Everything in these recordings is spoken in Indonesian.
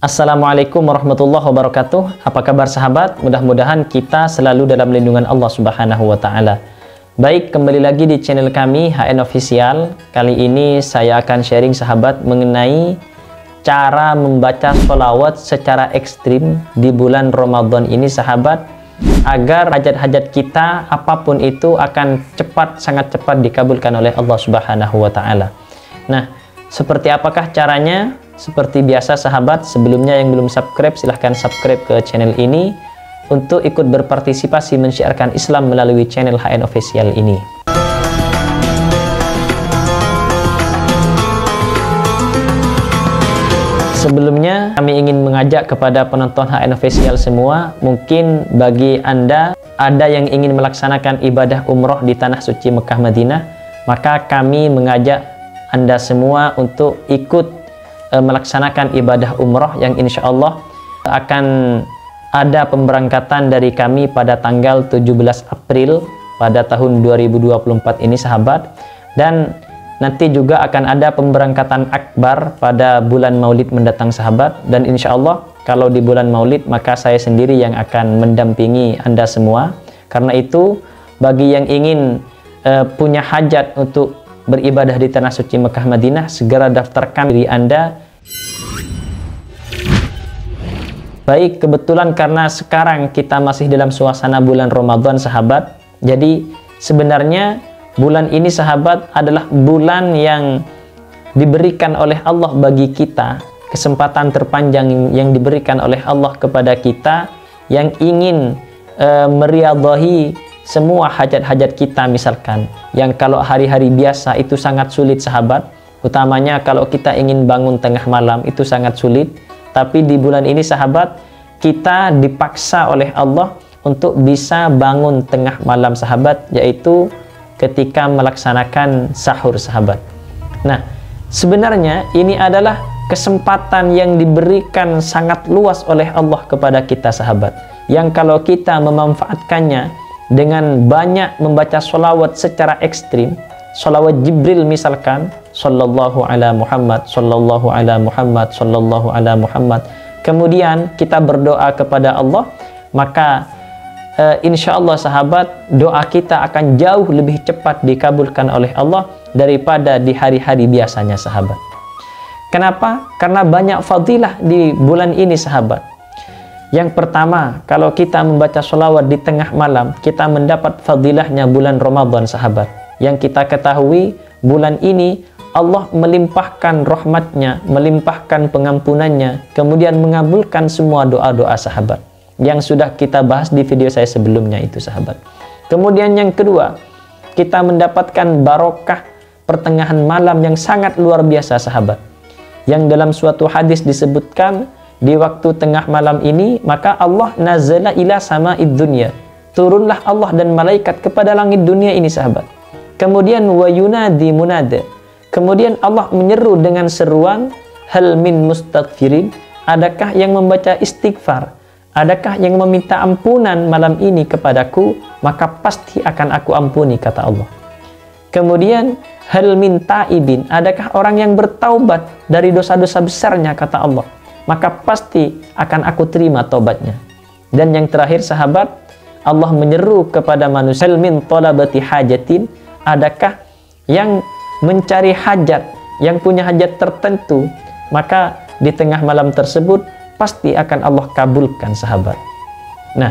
Assalamualaikum warahmatullahi wabarakatuh. Apa kabar sahabat? Mudah-mudahan kita selalu dalam lindungan Allah Subhanahu wa Ta'ala. Baik, kembali lagi di channel kami HN Official. Kali ini saya akan sharing sahabat mengenai cara membaca sholawat secara ekstrim di bulan Ramadan ini sahabat, agar hajat-hajat kita apapun itu akan sangat cepat dikabulkan oleh Allah Subhanahu wa Ta'ala. Nah, seperti apakah caranya? Seperti biasa sahabat, sebelumnya yang belum subscribe silahkan subscribe ke channel ini untuk ikut berpartisipasi mensiarkan Islam melalui channel HN Official ini. Sebelumnya kami ingin mengajak kepada penonton HN Official semua, mungkin bagi Anda ada yang ingin melaksanakan ibadah umroh di tanah suci Mekah Madinah, maka kami mengajak Anda semua untuk ikut melaksanakan ibadah umroh yang insya Allah akan ada pemberangkatan dari kami pada tanggal 17 April pada tahun 2024 ini sahabat, dan nanti juga akan ada pemberangkatan akbar pada bulan Maulid mendatang sahabat. Dan insya Allah kalau di bulan Maulid maka saya sendiri yang akan mendampingi Anda semua. Karena itu bagi yang ingin punya hajat untuk beribadah di tanah suci Mekah Madinah, segera daftarkan diri Anda. Baik, kebetulan karena sekarang kita masih dalam suasana bulan Ramadan sahabat, jadi sebenarnya bulan ini sahabat adalah bulan yang diberikan oleh Allah bagi kita, kesempatan terpanjang yang diberikan oleh Allah kepada kita yang ingin meriadhahi semua hajat-hajat kita, misalkan yang kalau hari-hari biasa itu sangat sulit sahabat, utamanya kalau kita ingin bangun tengah malam itu sangat sulit. Tapi di bulan ini sahabat, kita dipaksa oleh Allah untuk bisa bangun tengah malam sahabat, yaitu ketika melaksanakan sahur sahabat. Nah, sebenarnya ini adalah kesempatan yang diberikan sangat luas oleh Allah kepada kita sahabat, yang kalau kita memanfaatkannya dengan banyak membaca sholawat secara ekstrim, sholawat Jibril misalkan, sallallahu ala Muhammad, sallallahu ala Muhammad, sallallahu ala Muhammad, kemudian kita berdoa kepada Allah, maka insya Allah sahabat, doa kita akan jauh lebih cepat dikabulkan oleh Allah daripada di hari-hari biasanya sahabat. Kenapa? Karena banyak fadilah di bulan ini sahabat. Yang pertama, kalau kita membaca sholawat di tengah malam, kita mendapat fadilahnya bulan Ramadan sahabat. Yang kita ketahui, bulan ini Allah melimpahkan rahmatnya, melimpahkan pengampunannya, kemudian mengabulkan semua doa-doa sahabat, yang sudah kita bahas di video saya sebelumnya itu sahabat. Kemudian yang kedua, kita mendapatkan barokah pertengahan malam yang sangat luar biasa sahabat, yang dalam suatu hadis disebutkan, di waktu tengah malam ini maka Allah nazala ila sama'id dunya, turunlah Allah dan malaikat kepada langit dunia ini sahabat. Kemudian wa yunadi munada, kemudian Allah menyeru dengan seruan, hal min mustaghfirin, adakah yang membaca istighfar, adakah yang meminta ampunan malam ini kepadaku, maka pasti akan aku ampuni, kata Allah. Kemudian hal min taibin, adakah orang yang bertaubat dari dosa-dosa besarnya, kata Allah, maka pasti akan aku terima taubatnya. Dan yang terakhir sahabat, Allah menyeru kepada manusia, min talabati hajatin, adakah yang mencari hajat, yang punya hajat tertentu, maka di tengah malam tersebut pasti akan Allah kabulkan sahabat. Nah,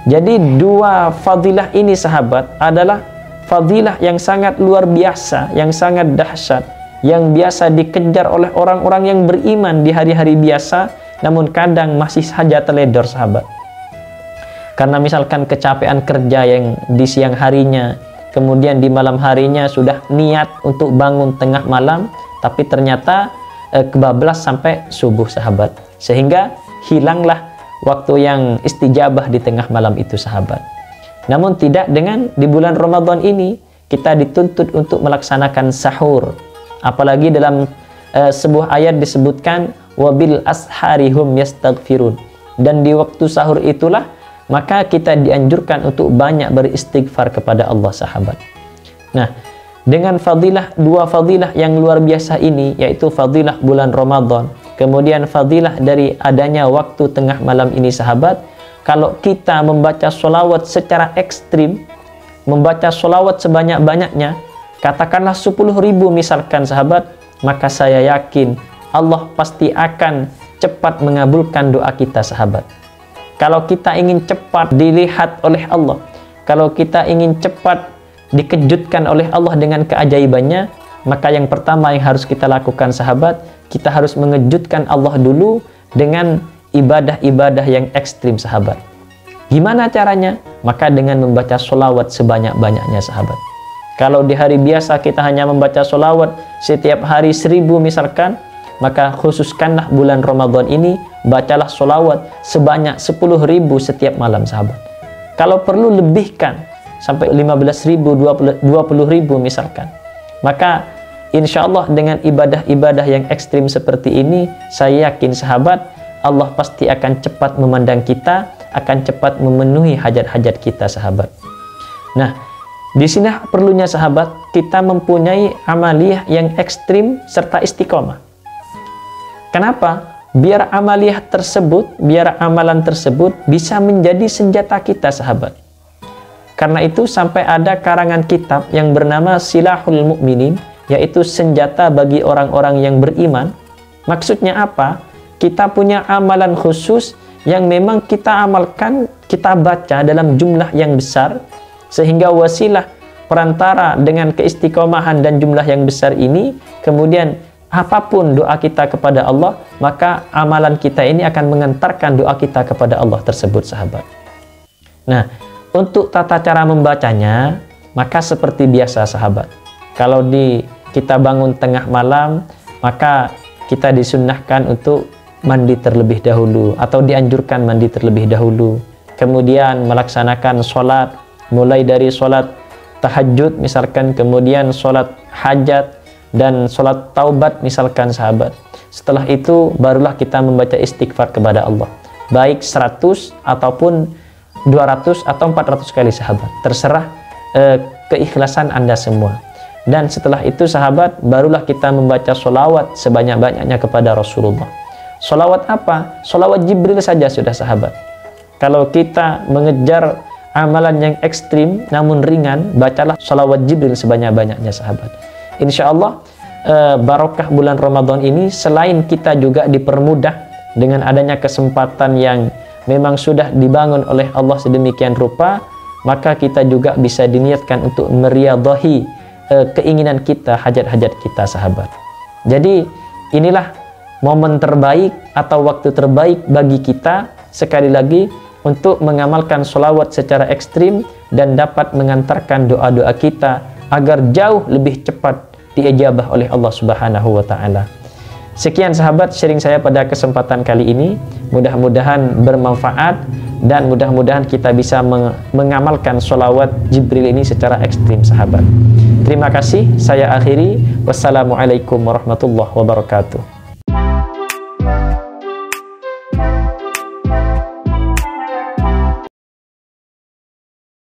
jadi dua fadilah ini sahabat adalah fadilah yang sangat luar biasa, yang sangat dahsyat, yang biasa dikejar oleh orang-orang yang beriman di hari-hari biasa, namun kadang masih saja teledor sahabat. Karena misalkan kecapean kerja yang di siang harinya, kemudian di malam harinya sudah niat untuk bangun tengah malam, tapi ternyata kebablas sampai subuh sahabat, sehingga hilanglah waktu yang istijabah di tengah malam itu sahabat. Namun tidak dengan di bulan Ramadan ini, kita dituntut untuk melaksanakan sahur. Apalagi dalam sebuah ayat disebutkan wabil asharihum yastaghfirun, dan di waktu sahur itulah maka kita dianjurkan untuk banyak beristighfar kepada Allah sahabat. Nah, dengan fadilah, dua fadilah yang luar biasa ini, yaitu fadilah bulan Ramadan Kemudian fadilah dari adanya waktu tengah malam ini sahabat, kalau kita membaca sholawat secara ekstrim, membaca sholawat sebanyak-banyaknya, katakanlah 10.000 misalkan sahabat, maka saya yakin Allah pasti akan cepat mengabulkan doa kita sahabat. Kalau kita ingin cepat dilihat oleh Allah, kalau kita ingin cepat dikejutkan oleh Allah dengan keajaibannya, maka yang pertama yang harus kita lakukan sahabat, kita harus mengejutkan Allah dulu dengan ibadah-ibadah yang ekstrim sahabat. Gimana caranya? Maka dengan membaca sholawat sebanyak-banyaknya sahabat. Kalau di hari biasa kita hanya membaca sholawat setiap hari 1000 misalkan, maka khususkanlah bulan Ramadan ini, bacalah sholawat sebanyak 10.000 setiap malam sahabat. Kalau perlu lebihkan sampai 15.000, 20.000 misalkan. Maka insya Allah dengan ibadah-ibadah yang ekstrim seperti ini, saya yakin sahabat, Allah pasti akan cepat memandang kita, akan cepat memenuhi hajat-hajat kita sahabat. Nah, di sini perlunya sahabat, kita mempunyai amaliyah yang ekstrim serta istiqomah. Kenapa? Biar amaliyah tersebut, biar amalan tersebut bisa menjadi senjata kita sahabat. Karena itu sampai ada karangan kitab yang bernama Silahul Mukminin, yaitu senjata bagi orang-orang yang beriman. Maksudnya apa? Kita punya amalan khusus yang memang kita amalkan, kita baca dalam jumlah yang besar, sehingga wasilah perantara dengan keistiqomahan dan jumlah yang besar ini, kemudian apapun doa kita kepada Allah, maka amalan kita ini akan mengantarkan doa kita kepada Allah tersebut sahabat. Nah, untuk tata cara membacanya, maka seperti biasa sahabat. Kalau kita bangun tengah malam, maka kita disunnahkan untuk mandi terlebih dahulu, atau dianjurkan mandi terlebih dahulu. Kemudian melaksanakan sholat, mulai dari sholat tahajud misalkan, kemudian sholat hajat, dan sholat taubat misalkan sahabat. Setelah itu barulah kita membaca istighfar kepada Allah, baik 100 ataupun 200 atau 400 kali sahabat, terserah keikhlasan Anda semua. Dan setelah itu sahabat, barulah kita membaca sholawat sebanyak-banyaknya kepada Rasulullah. Sholawat apa? Sholawat Jibril saja sudah sahabat. Kalau kita mengejar amalan yang ekstrim namun ringan, bacalah sholawat Jibril sebanyak-banyaknya sahabat. Insya Allah barokah bulan Ramadan ini, selain kita juga dipermudah dengan adanya kesempatan yang memang sudah dibangun oleh Allah sedemikian rupa, maka kita juga bisa diniatkan untuk meriadahi keinginan kita, hajat-hajat kita sahabat. Jadi inilah momen terbaik atau waktu terbaik bagi kita, sekali lagi, untuk mengamalkan sholawat secara ekstrim dan dapat mengantarkan doa-doa kita agar jauh lebih cepat diijabah oleh Allah Subhanahu wa Ta'ala. Sekian sahabat sharing saya pada kesempatan kali ini, mudah-mudahan bermanfaat dan mudah-mudahan kita bisa mengamalkan sholawat Jibril ini secara ekstrim sahabat. Terima kasih, saya akhiri. Wassalamualaikum warahmatullahi wabarakatuh.